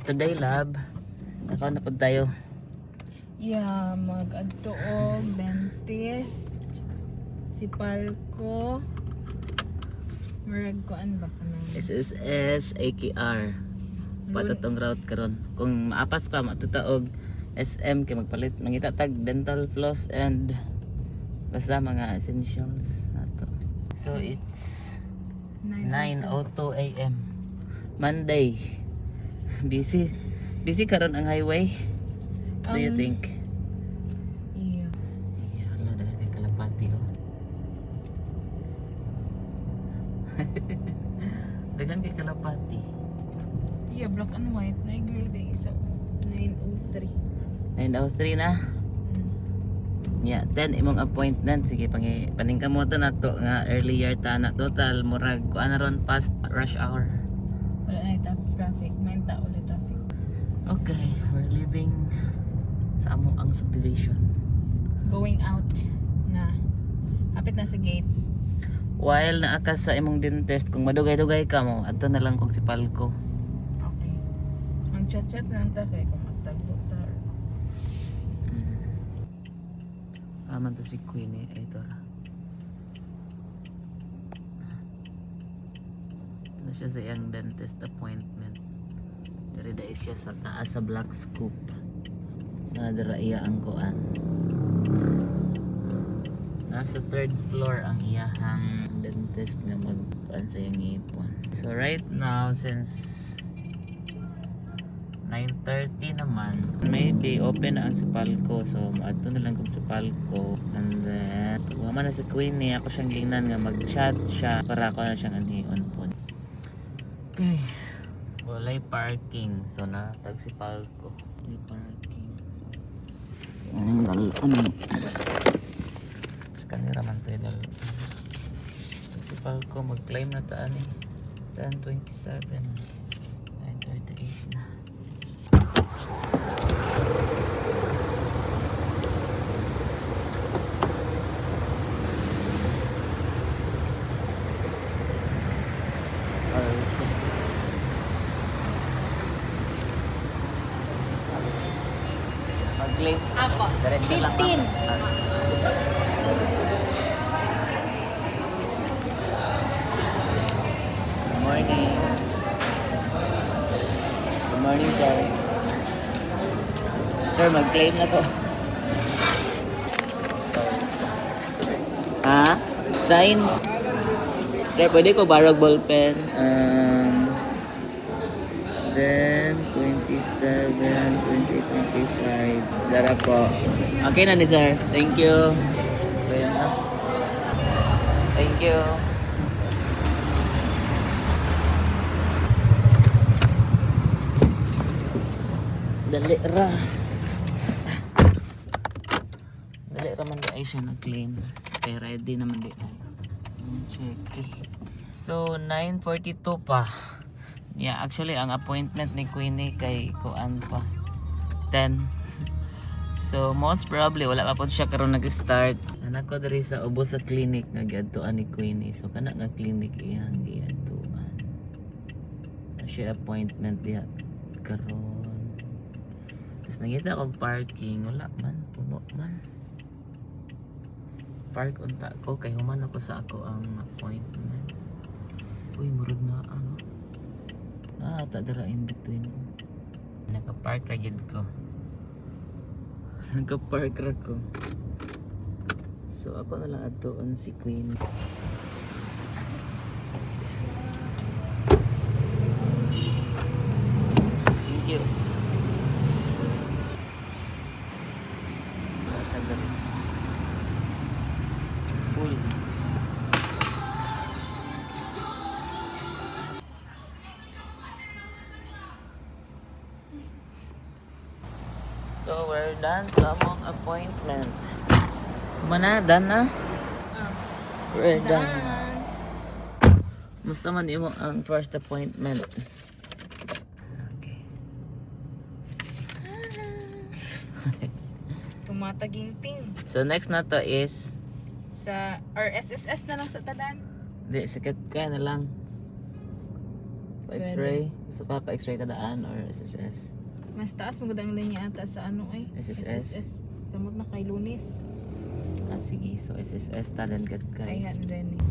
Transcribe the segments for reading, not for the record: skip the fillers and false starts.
today lab, nakaw na po tayo. Yeah, mag-adto og dentist. Si Palco. Murag kuan ba ka na? SSS, AKR. Patatong route karon. Kung maapas pa, matutaog SM kay magpalit. Mangita tag dental floss and basta mga essentials nato. So it's 9:02 AM. Monday. Busy karon ang highway. What do you think? Yeah. Yeah, wala na kay kalapati oh. Dagan kay kalapati. Yeah, black and white. Na grade so 903. 9:03 na. Yeah, 10 imong appointment. Sige, paningkamoto na to nga earlier ta na total murag kuan na ron past rush hour. Wala na traffic. Main ta ulit traffic. Okay, we're leaving sa amo ang subdivision. Going out na. Hapit na sa gate. While naaka sa imong dentist, kung madugay-dugay ka mo, adto na lang kung si Palco. Okay. Ang chat-chat na lang ta kay kung magtagbo ta. Aman to si Queenie, ay ito ra. Ano siya sa iyang dentist appointment. Dari dahil siya sa taas sa Black Scoop. Nadara iya ang kuan. Nasa 3rd floor ang iyahang dentist na magkuan sa iyang ipon. So right now, since 9:30 naman, maybe open na ang Palco. So ato na lang kung Palco. And then wama na si Queenie, ako siyang gingnan nga mag-chat siya para ako na siyang anhion po. Okay, walay parking. So natag si Palco. Walay parking. So ano kanira man tayo dal. Si Palco mag-climb na taan eh. 10:27 9:38 na. Mag-claim Ako. diretso lang 15. Good morning. Good morning, sir. Sir, mag-claim na to. Ha? Sign? Sir, pwede ko barog ballpen. Then, 27, 20, 25. Dara po. Okay na ni sir. Thank you. Ayan na. Thank you. Dali ra. Dali ra man di ay siya nag-claim. Okay, ready naman di ay. Check. So, 9:42 pa. Yeah, actually ang appointment ni Queenie kay kuan pa 10. So, most probably wala pa po siya karon nag-start. Anak ko diri sa ubos sa clinic nga giadtoan ni Queenie. So, kana nga clinic iyang giadtoan. Siya appointment diha karon. Tapos nangita ko parking, wala man, puno man. Park unta ko kay human ako sa ako ang appointment. Uy, murag na ano. Tak dara in between. Naka-park ra gid ko. Naka-park ra ko. So ako na lang adtoon si Queen. Thank you. Full. So we're done sa among appointment. Kumana, done na? We're done. Musta man imo ang first appointment? Okay. Tumataging-ting. So next na to is Sa, or SSS na lang sa talan. di sikat ka na lang. Pa-x-ray. Gusto ka pa-x-ray tadaan or SSS? Mas taas maganda ang linya ata sa ano ay SSS. Samot na kay Lunes. Ah, sige. So, SSS talent kat kay. Kaya rin eh.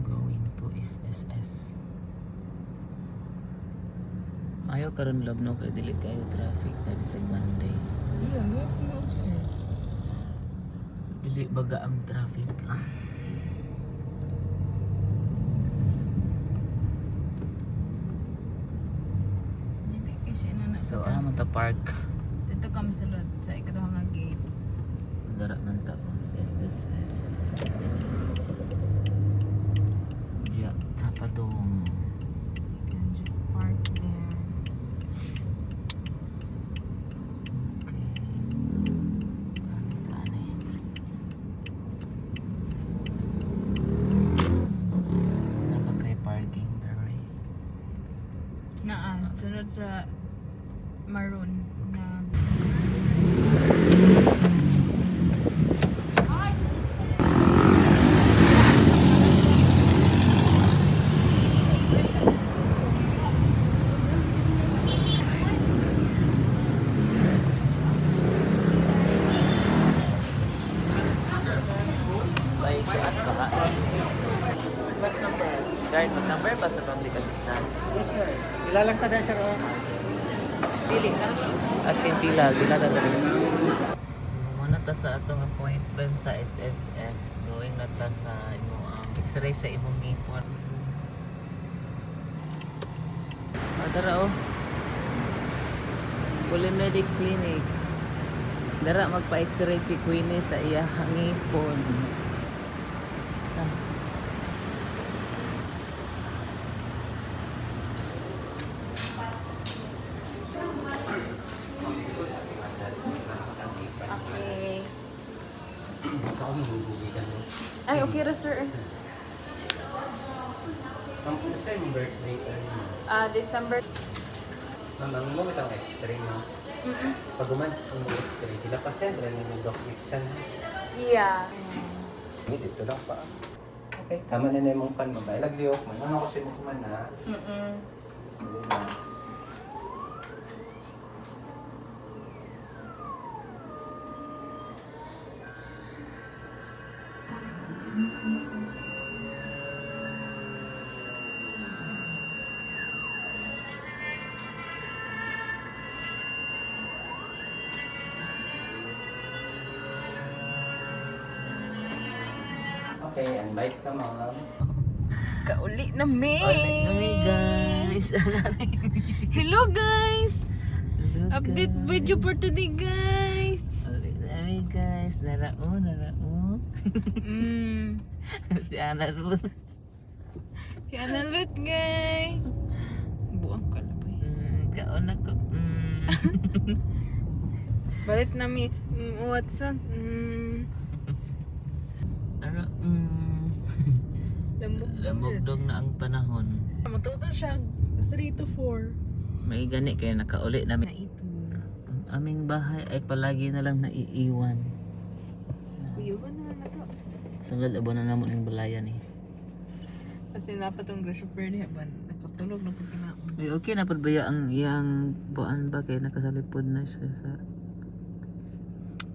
Going to SSS. Ayaw karon love no kay dili kayo traffic na bisag Monday. Iya, mo ako ma-observe. Dili baga ang traffic. Hindi kasi na So, man ta park. Dito kami sa lot sa ikaduhang nga gate. Dara man ta ko sa SSS. Diya, Tapadong. You can just park there. Okay. Ano eh. Ano kay parking there eh. Naan, sunod sa maroon na Like, at baka. Bus number. Guard, mag-number pa sa public assistance. Ilalagta na siya ron. dili na. As in pila ta dali. So, muna ta sa atong appointment sa SSS. Going na ta sa imo X-ray sa imong ngipon. Dara oh. Polimedic Clinic. Dara magpa-X-ray si Queenie sa iyang ngipon. Ah. Okay. Ay, okay ra sir. Ang isa yung birthday ka niya. December. Ang mo itong x-ray mo. Pag uman ang x-ray, pila pa send rin yung Doc Nixon. Yeah. Dito lang pa. Okay, tama na na yung pan mo. Bailag liyok man. Ano kasi mo kuman na? Sige na. Okay, invite ka ma'am. Kauli na me. Hey guys. Hello guys. Hello, Update guys. video for today guys. Hey guys, narao. Si Ana Ruth. Yan na loot guys. Buang kalabay. Kaon ako. Balit na mi. Watson. Ano? Lamog na ang panahon. Matuto siya 3 to 4. May gani kaya nakauli Na namin. ito. Ang aming bahay ay palagi na lang naiiwan. Kuyugan na na to. Sanggal abo na namon ng balayan eh. Kasi dapat ang grocery fair niya ba? Nakatulog na pagkinaon. Ay, okay na padbaya ang iyang buwan ba kay nakasalipod na siya sa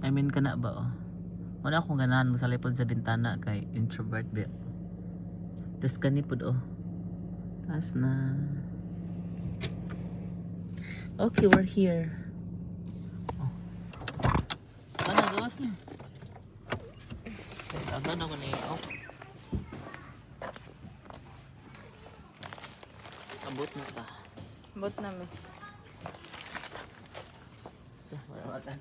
I mean kana ba oh. Wala akong ganahan mo sa lipod sa bintana kay introvert ba. Tas kanipod oh. Tas na. Okay, we're here. Oh. Ano gawas na? Tapos agad ako na oh. Abot na ka. Bot na mi. Wala matan.